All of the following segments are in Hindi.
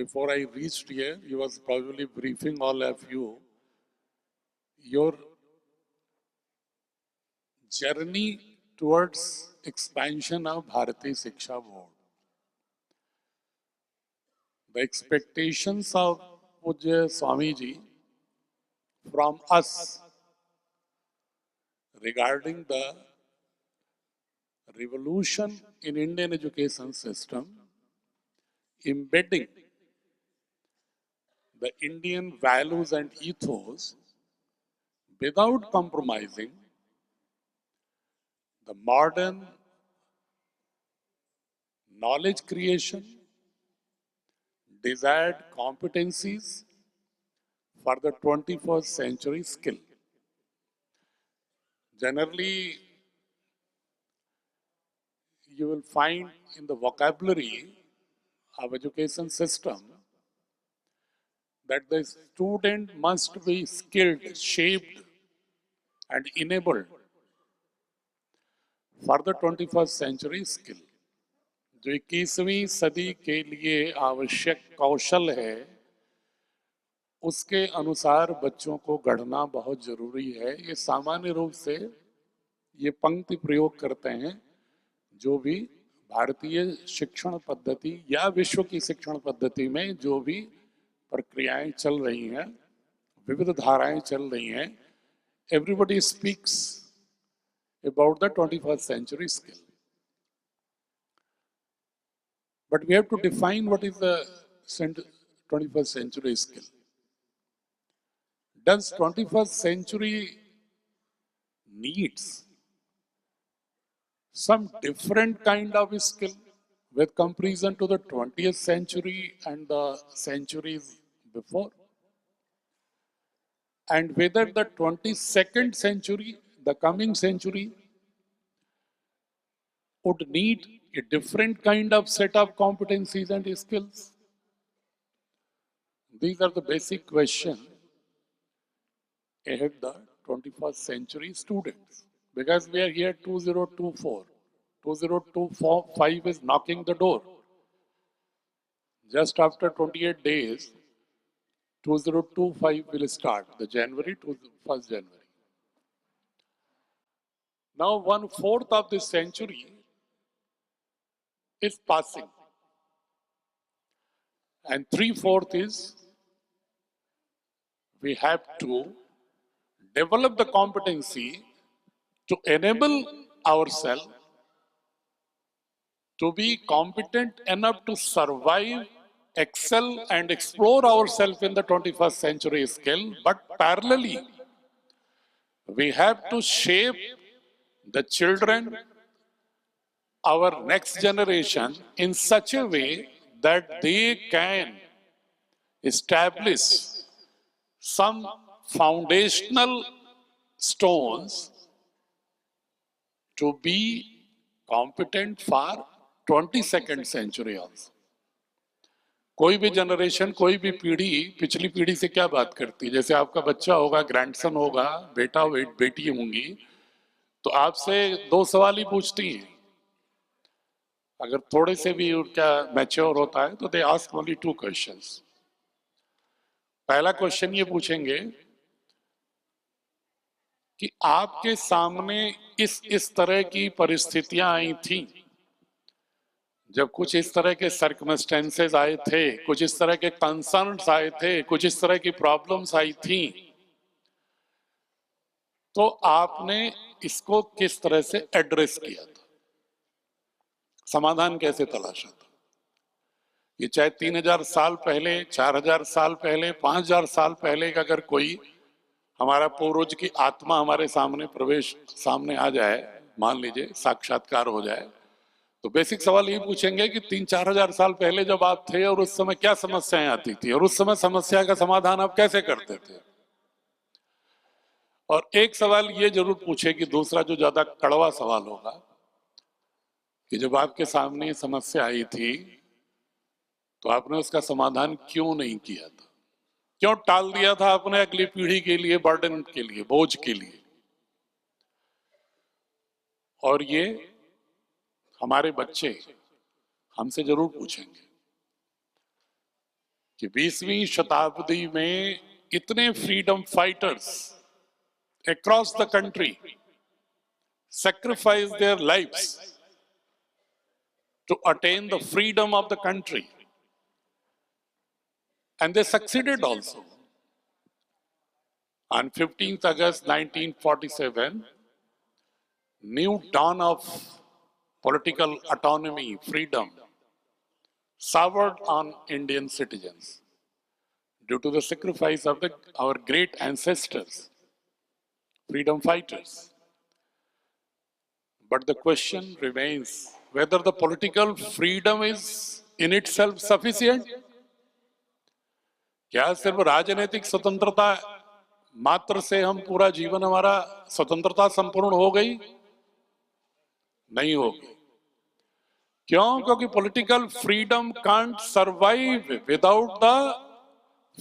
before I reached here, he was probably briefing all of you. Your journey towards expansion of Bharati Shiksha Board. The expectations of Pujya Swamiji from us regarding the revolution in Indian education system, embedding the Indian values and ethos without compromising the modern knowledge creation, desired competencies for the 21st century skill. Generally, you will find in the vocabulary of education system that the student must be skilled, shaped and enabled for the 21st century skill. जो 21वीं सदी के लिए आवश्यक कौशल है, उसके अनुसार बच्चों को गढ़ना बहुत जरूरी है। ये सामान्य रूप से ये पंक्ति प्रयोग करते हैं जो भी भारतीय शिक्षण पद्धति या विश्व की शिक्षण पद्धति में जो भी प्रक्रियाएं चल रही हैं, विविध धाराएं चल रही हैं, everybody speaks about the 21st century skill. But we have to define what is the 21st century skill. Does 21st century needs some different kind of skill with comparison to the 20th century and the centuries before? And whether the 22nd century, the coming century, would need a different kind of set of competencies and skills? These are the basic questions ahead the 21st century students. Because we are here 2024. 2025 is knocking the door. Just after 28 days, 2025 will start, the January to 1st January. Now 1/4 of this century is passing. And 3/4 is we have to develop the competency to enable ourselves to be competent enough to survive, excel and explore ourselves in the 21st century skill. But parallelly, we have to shape the children, our next generation, in such a way that they can establish some foundational stones to be competent for 22nd century also. कोई भी जनरेशन, कोई भी पीढ़ी पिछली पीढ़ी से क्या बात करती है? जैसे आपका बच्चा होगा, ग्रैंडसन होगा, बेटा बेटी होंगी, तो आपसे 2 सवाल ही पूछती हैं। अगर थोड़े से भी उनका मैच्योर होता है तो दे आस्क ओनली 2 क्वेश्चंस। पहला क्वेश्चन ये पूछेंगे कि आपके सामने इस तरह की परिस्थितियां आई थी, जब कुछ इस तरह के सर्कमस्टेंसेस आए थे, कुछ इस तरह के कंसर्न्स आए थे, कुछ इस तरह की प्रॉब्लम्स आई थी, तो आपने इसको किस तरह से एड्रेस किया था, समाधान कैसे तलाशा था? ये चाहे 3000 साल पहले, 4000 साल पहले, 5000 साल पहले का अगर कोई हमारा पूर्वज की आत्मा हमारे सामने आ जाए, मान लीजिए साक्षात्कार हो जाए, तो बेसिक सवाल ये पूछेंगे कि 3-4 हजार साल पहले जब आप थे और उस समय क्या समस्याएं आती थी और उस समय समस्या का समाधान आप कैसे करते थे। और एक सवाल ये जरूर पूछेगी, दूसरा जो ज्यादा कड़वा सवाल होगा, कि जब आपके सामने समस्या आई थी तो आपने उसका समाधान क्यों नहीं किया था, क्यों टाल दिया था आपने अगली पीढ़ी के लिए, बर्डन के लिए, बोझ के लिए। और ये हमारे बच्चे हमसे जरूर पूछेंगे। कि 20वीं शताब्दी में इतने freedom fighters across the country sacrificed their lives to attain the freedom of the country. And they succeeded also. On 15th August 1947, new dawn of political autonomy, freedom, soured on Indian citizens due to the sacrifice of our great ancestors, freedom fighters. But the question remains whether the political freedom is in itself sufficient. क्या सिर्फ राजनीतिक स्वतंत्रता मात्र से हम पूरा जीवन हमारा स्वतंत्रता संपूर्ण हो गई? नहीं होगी। क्यों? क्योंकि political freedom can't survive without the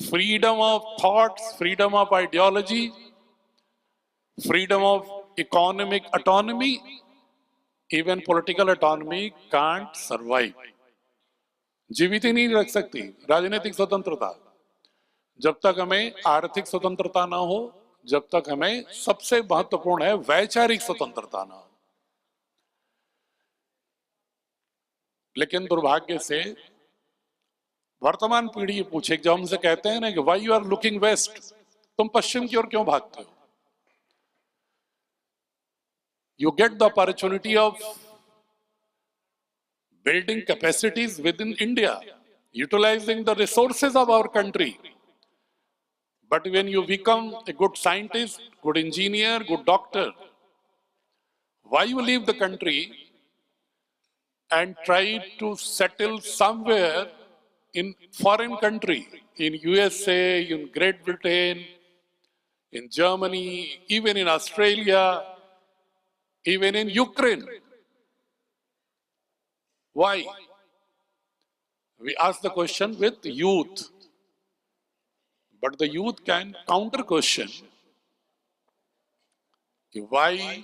freedom of thoughts, freedom of ideology, freedom of economic autonomy, even political autonomy can't survive. जीवित ही नहीं रख सकती राजनीतिक स्वतंत्रता जब तक हमें आर्थिक स्वतंत्रता ना हो, जब तक हमें सबसे महत्वपूर्ण है वैचारिक स्वतंत्रता ना हो। लेकिन दुर्भाग्य से वर्तमान पीढ़ी पूछे, जब हमसे कहते हैं ना कि why you are looking west, तुम पश्चिम की ओर क्यों भागते हो? You get the opportunity of building capacities within India, utilizing the resources of our country. But when you become a good scientist, good engineer, good doctor, why you leave the country and try to settle somewhere in foreign country, in USA, in Great Britain, in Germany, even in Australia, even in Ukraine? Why? We ask the question with youth. But the youth can counter question why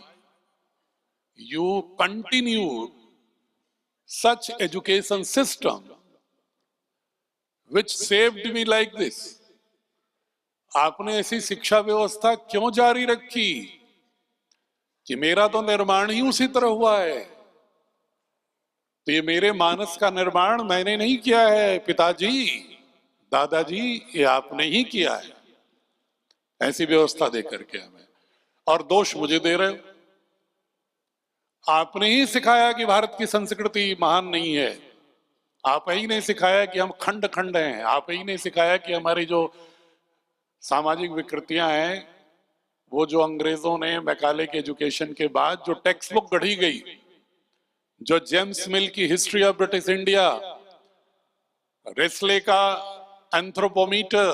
you continue such education system which saved me like this. आपने ऐसी शिक्षा व्यवस्था क्यों जारी रखी कि मेरा तो निर्माण ही उसी तरह हुआ है? तो ये मेरे मानस का निर्माण मैंने नहीं किया है पिताजी, दादाजी, ये आपने ही किया है। ऐसी व्यवस्था दे करके हमें, और दोष मुझे दे रहे हो। आपने ही सिखाया कि भारत की संस्कृति महान नहीं है, आप ही ने सिखाया कि हम खंड खंड हैं, आप ही ने सिखाया कि हमारी जो सामाजिक विकृतियां हैं, वो जो अंग्रेजों ने मैकाले के एजुकेशन के बाद जो टेक्स्ट बुक गढ़ी गई, जो जेम्स मिल की हिस्ट्री ऑफ ब्रिटिश इंडिया, रेस्ले का एंथ्रोपोमीटर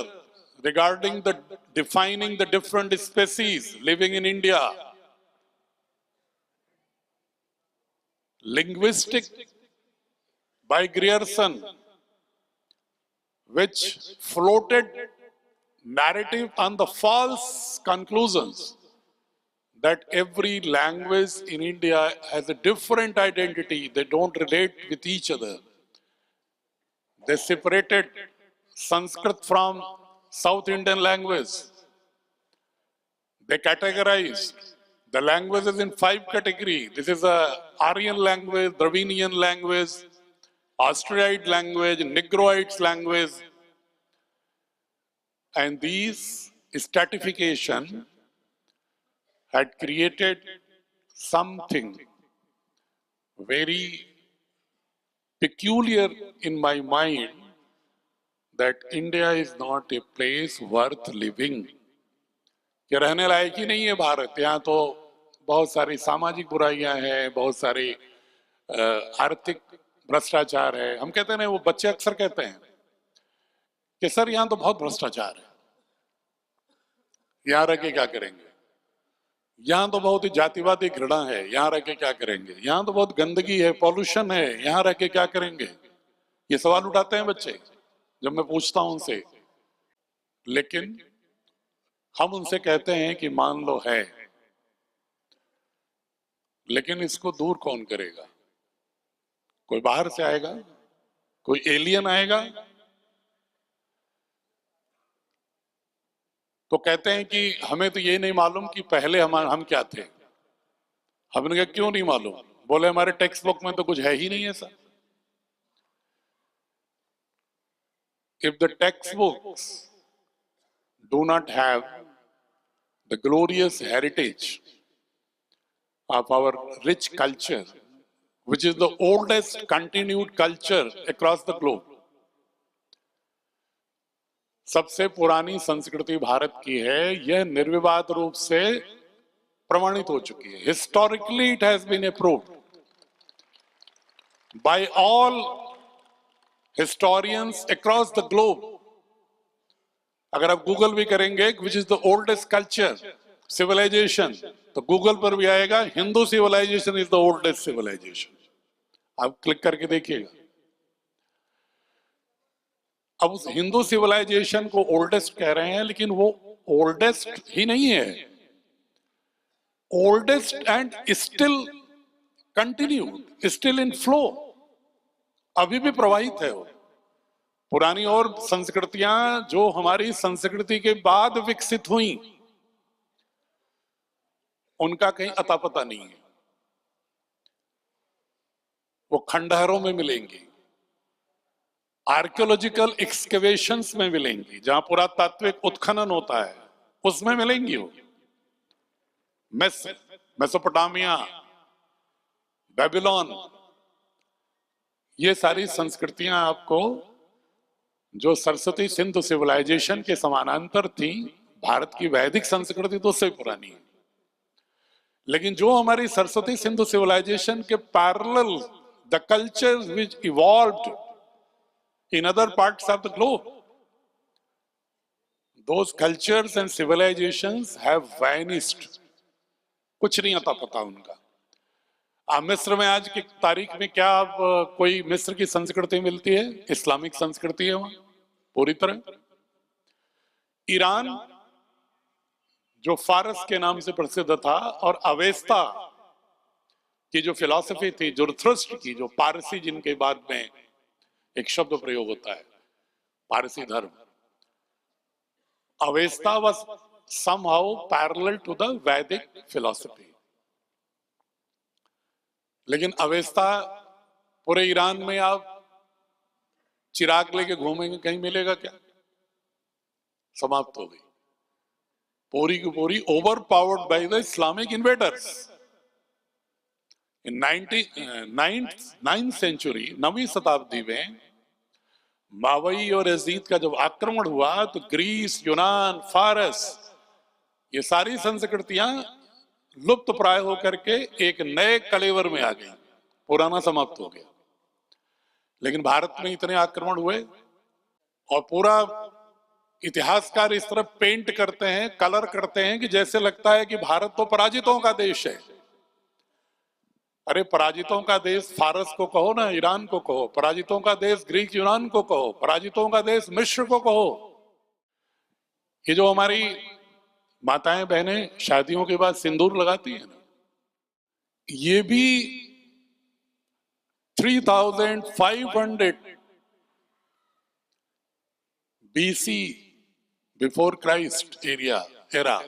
regarding the defining the different species living in India, linguistic by Grierson, which floated narrative on the false conclusions that every language in India has a different identity, they don't relate with each other. They separated Sanskrit from South Indian language. They categorized the languages in 5 categories. This is a Aryan language, Dravidian language, Australoid language, Negroid language. And these stratification had created something very peculiar in my mind, that India is not a place worth living. कि रहने लायक ही नहीं है भारत। यहाँ तो बहुत सारी सामाजिक बुराइयां हैं, बहुत सारी आर्थिक भ्रष्टाचार है। हम कहते हैं, वो बच्चे अक्सर कहते हैं कि सर यहाँ तो बहुत भ्रष्टाचार है, यहाँ रह के क्या करेंगे, यहाँ तो बहुत ही जातिवादी घृणा है, यहाँ रह के क्या करेंगे, यहाँ तो बहुत गंदगी है, पॉल्यूशन है, यहाँ रह के क्या करेंगे। ये सवाल उठाते हैं बच्चे जब मैं पूछता हूं उनसे। लेकिन हम उनसे कहते हैं कि मान लो है, लेकिन इसको दूर कौन करेगा? कोई बाहर से आएगा, कोई एलियन आएगा, तो कहते हैं कि हमें तो ये नहीं मालूम कि पहले हम क्या थे। हमने कहा क्यों नहीं मालूम? बोले हमारे टेक्स्ट बुक में तो कुछ है ही नहीं ऐसा। If the textbooks do not have the glorious heritage of our rich culture, which is the oldest continued culture across the globe, सबसे पुरानी संस्कृति भारत की है, यह निर्विवाद रूप से प्रमाणित हो चुकी है। Historically it has been approved by all historians across the globe. अगर आप गूगल भी करेंगे which is the oldest culture civilisation, तो गूगल पर भी आएगा Hindu civilisation is the oldest civilisation. आप क्लिक करके देखिएगा। अब उस हिंदू सिविलाइजेशन को ओल्डेस्ट कह रहे हैं, लेकिन वो ओल्डेस्ट ही नहीं है, oldest and still continued, still in flow, अभी भी प्रवाहित है वो। पुरानी और संस्कृतियां जो हमारी संस्कृति के बाद विकसित हुई, उनका कहीं अता पता नहीं है। वो खंडहरों में मिलेंगी, आर्कियोलॉजिकल एक्सकेवेशंस में मिलेंगी, जहां पुरातात्विक उत्खनन होता है उसमें मिलेंगी वो। मेसोपोटामिया, बेबीलोन, ये सारी संस्कृतियां आपको जो सरस्वती सिंधु सिविलाइजेशन के समानांतर थी, भारत की वैदिक संस्कृति तो उससे पुरानी है, लेकिन जो हमारी सरस्वती सिंधु सिविलाइजेशन के parallel the cultures which evolved in other parts of the globe, those cultures and civilizations have vanished. कुछ नहीं आता पता उनका। मिस्र में आज की तारीख में क्या कोई मिस्र की संस्कृति मिलती है? इस्लामिक संस्कृति है वहां पूरी तरह। ईरान जो फारस के नाम से प्रसिद्ध था, और अवेस्ता की जो फिलॉसफी थी, ज़रथुस्त्र की, जो पारसी, जिनके बाद में एक शब्द प्रयोग होता है पारसी धर्म, Avesta was somehow parallel to the Vedic philosophy. लेकिन अवेस्ता पूरे ईरान में आप चिराग लेके घूमेंगे, कहीं मिलेगा क्या? समाप्त हो गई, पूरी की पूरी over powered by the Islamic invaders. In 9th century, 9वीं शताब्दी में मावई और यजीद का जब आक्रमण हुआ, तो ग्रीस, यूनान, फारस, ये सारी संस्कृतियां लुप्त प्राय होकर के एक नए कलेवर में आ गई, पुराना समाप्त हो गया। लेकिन भारत में इतने आक्रमण हुए, और पूरा इतिहासकार इस तरह पेंट करते हैं, कलर करते हैं कि जैसे लगता है कि भारत तो पराजितों का देश है। अरे पराजितों का देश फारस को कहो ना, ईरान को कहो, पराजितों का देश ग्रीक यूनान को कहो, पराजितों का देश मिस्र को कहो। ये जो हमारी माताएं बहनें शादियों के बाद सिंदूर लगाती हैं ना, ये भी 3500 BC बिफोर क्राइस्ट एरा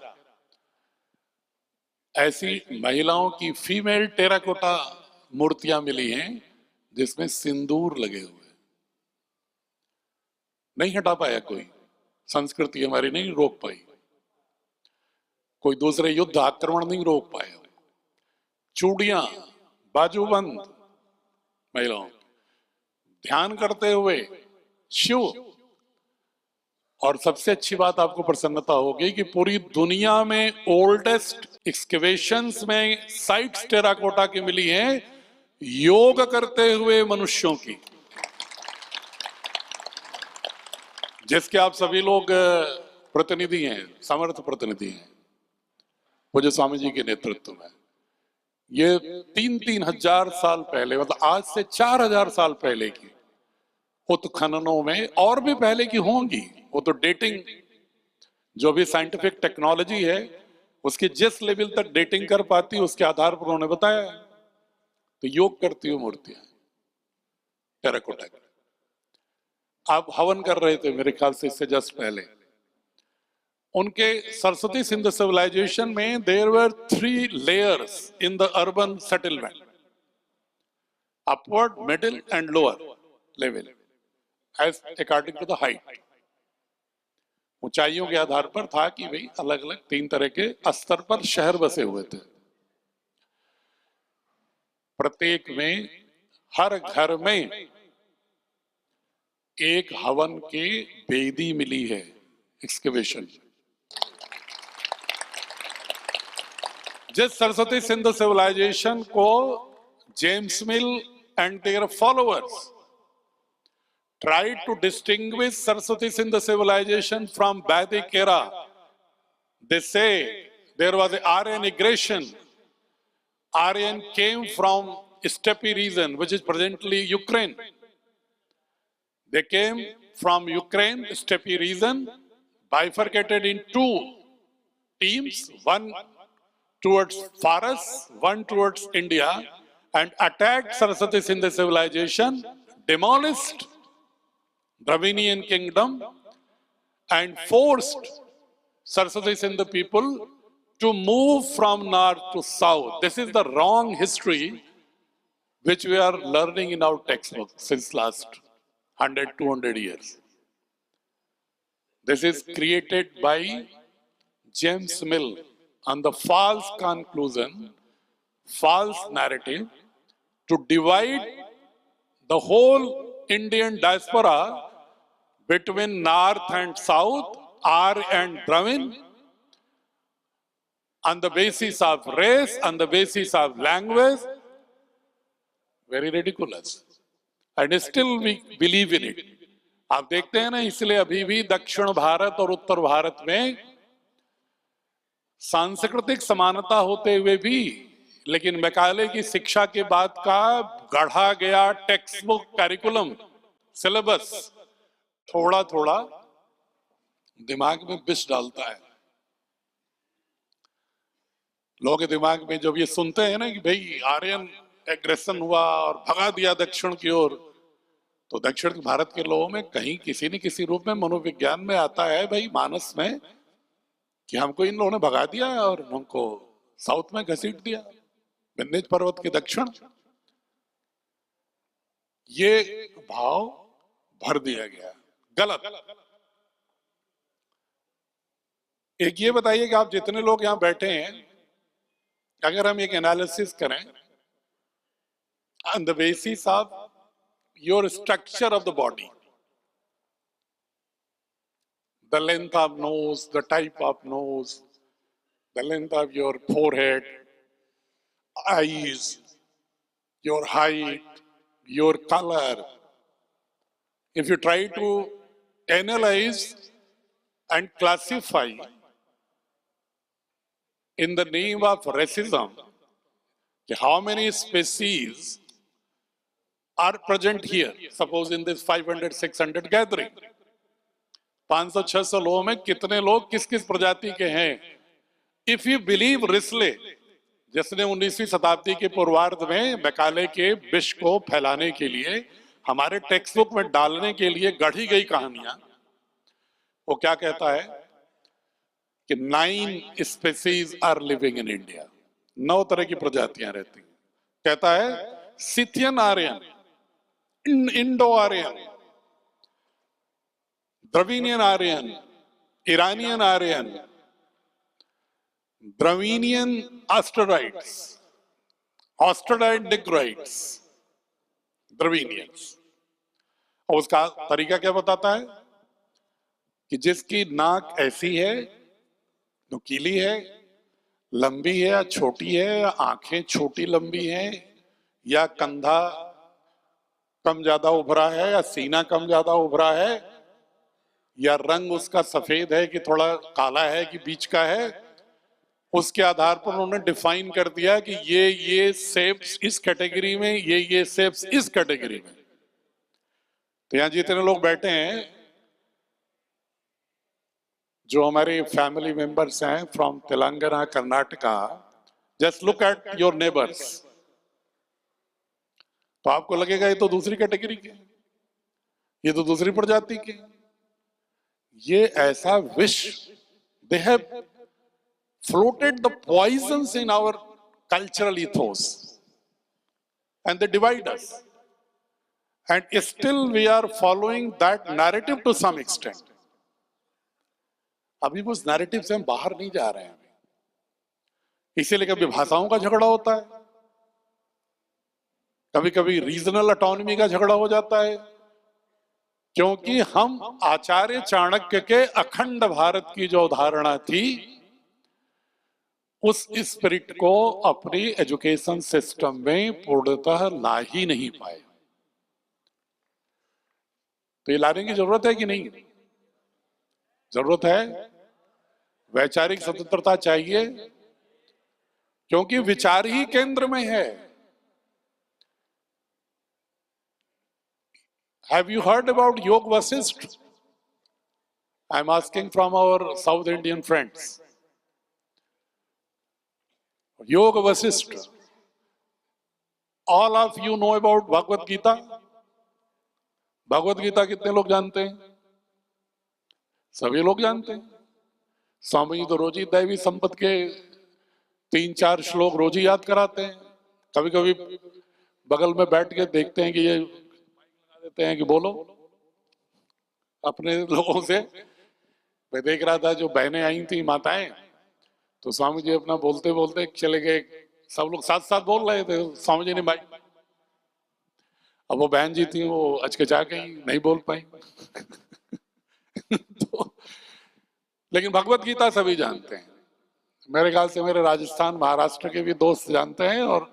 ऐसी महिलाओं की फीमेल टेराकोटा मूर्तियां मिली हैं जिसमें सिंदूर लगे हुए। नहीं हटा पाया कोई, संस्कृति हमारी नहीं रोक पाई, कोई दूसरे युद्ध आक्रमण नहीं रोक पाया। चूड़ियां, बाजूबंद महिलाओं, ध्यान करते हुए शिव। और सबसे अच्छी बात आपको प्रसन्नता होगी कि पूरी दुनिया में ओल्डेस्ट एक्सकेवेशंस में साइट्स टेराकोटा की मिली हैं योग करते हुए मनुष्यों की, जिसके आप सभी लोग प्रतिनिधि हैं, समर्थ प्रतिनिधि हैं पूज्य स्वामी जी के नेतृत्व में। ये 3-3 हजार साल पहले, मतलब आज से 4000 साल पहले की उत्खननों में, और भी पहले की होंगी, वो तो डेटिंग जो भी साइंटिफिक टेक्नोलॉजी है उसकी जिस लेवल तक डेटिंग कर पाती है उसके आधार पर उन्होंने बताया। तो योग करती हुई मूर्तियां टेराकोटा की। आप हवन कर रहे थे मेरे ख्याल से इससे जस्ट पहले, उनके सरस्वती सिंध सिविलाइजेशन में there were 3 layers in the urban settlement, upward, middle and lower level as according to the height. ऊंचाइयों के आधार पर था कि भाई अलग अलग 3 तरह के स्तर पर शहर बसे हुए थे। प्रत्येक में, हर घर में एक हवन की वेदी मिली है एक्सकेवेशन। जिस सरस्वती सिंध सिविलाइजेशन को James mill and their followers tried to distinguish Saraswati Sindh civilization from Vedic era. They say there was an Aryan aggression. Aryan came from steppe region, which is presently Ukraine. They came from Ukraine, steppe region, bifurcated in 2 teams, one towards Faras, one towards India, and attacked Saraswati Sindh civilization, demolished Dravinian kingdom, and forced Saraswati Sindh people to move from north to south. This is the wrong history which we are learning in our textbook since last 100, 200 years. This is created by James Mill on the false conclusion, false narrative, to divide the whole Indian diaspora between North and South, Arya and Dravin, on the basis of race, on the basis of language. Very ridiculous. And still we believe in it. आप देखते हैं ना, इसलिए अभी भी दक्षिण भारत और उत्तर भारत में सांस्कृतिक समानता होते हुए भी, लेकिन मैकाले की शिक्षा के बाद का गढ़ा गया टेक्स्ट बुक करिकुलम सिलेबस थोड़ा थोड़ा दिमाग में विष डालता है। लोगों के दिमाग में जब ये सुनते हैं ना कि भाई आर्यन एग्रेशन हुआ और भगा दिया दक्षिण की ओर, तो दक्षिण भारत के लोगों में कहीं किसी न किसी रूप में मनोविज्ञान में आता है भाई, मानस में, कि हमको इन लोगों ने भगा दिया और हमको साउथ में घसीट दिया, विंध्य पर्वत के दक्षिण। ये भाव भर दिया गया, गलत। एक ये बताइए कि आप जितने लोग यहां बैठे हैं, अगर हम एक एनालिसिस करें on the basis of your structure of the body, the length of nose, the type of nose, the length of your forehead, eyes, your height, your color. If you try to analyze and classify in the name of racism, how many species are present here, suppose in this 500, 600 gathering, 500-600 लोगों में कितने लोग किस किस प्रजाति के हैं? इफ यू बिलीव रिस्ले, जिसने 19वीं शताब्दी के पूर्वार्ध में मैकाले के विष को फैलाने के लिए, हमारे टेक्स्ट बुक में डालने के लिए गढ़ी गई कहानियां, वो क्या कहता है कि 9 species are living in India, 9 तरह की प्रजातियां रहती हैं। कहता है Scythian Aryan, Indo Aryan, Dravidian Aryan, Iranian Aryan, Dravidian Australoids, Australoid Negroids, Dravidians. और उसका तरीका क्या बताता है कि जिसकी नाक ऐसी है, नुकीली है, लंबी है या छोटी है, या आंखें छोटी लंबी हैं, या कंधा कम ज्यादा उभरा है, या सीना कम ज्यादा उभरा है, या रंग उसका सफेद है कि थोड़ा काला है कि बीच का है, उसके आधार पर उन्होंने डिफाइन कर दिया कि ये शेप्स इस कैटेगरी में, ये शेप्स इस कैटेगरी में। तो यहां जितने लोग बैठे हैं, जो हमारे फैमिली मेंबर्स हैं from Telangana, Karnataka, just look at your neighbours, तो आपको लगेगा ये तो दूसरी कैटेगरी के, ये तो दूसरी प्रजाति के। ये ऐसा विष They have floated the poisons in our cultural ethos and they divide us. And still we are following that narrative to some extent. अभी उस narrative से हम बाहर नहीं जा रहे हैं, इसीलिए कभी भाषाओं का झगड़ा होता है, कभी कभी रीजनल ऑटोनॉमी का झगड़ा हो जाता है, क्योंकि हम आचार्य चाणक्य के अखंड भारत की जो अवधारणा थी उस स्पिरिट को अपनी एजुकेशन सिस्टम में पूर्णतः ला ही नहीं पाए। तो ये लाने की जरूरत है कि नहीं? जरूरत है। वैचारिक स्वतंत्रता चाहिए, क्योंकि विचार ही केंद्र में है। Have you heard about Yoga Vasishtha? I'm asking from our South Indian friends. Yoga Vasishtha. All of you know about Bhagavad Gita? Bhagavad Gita कितने लोग जानते हैं? सभी लोग जानते हैं। स्वामी जी तो रोज ही दैवी संपत्ति के 3-4 श्लोक रोज ही याद कराते हैं। कभी कभी बगल में बैठ के देखते हैं कि ये देते हैं कि बोलो अपने लोगों से। मैं देख रहा था जो बहनें आई थी, माताएं, तो स्वामी जी अपना बोलते बोलते चले गए, सब लोग साथ साथ बोल रहे थे, स्वामी जी ने माइक, अब वो बहन जी थी, वो अचकचा गई, नहीं बोल पाई। तो लेकिन भगवत गीता सभी जानते हैं। मेरे ख्याल से मेरे राजस्थान महाराष्ट्र के भी दोस्त जानते हैं और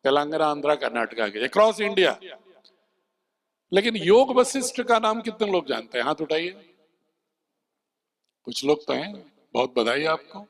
तेलंगाना, आंध्रा, कर्नाटका के, अक्रॉस इंडिया। लेकिन योग वशिष्ठ का नाम कितने लोग जानते हैं? हाथ उठाइए। कुछ लोग तो हैं, बहुत बधाई आपको।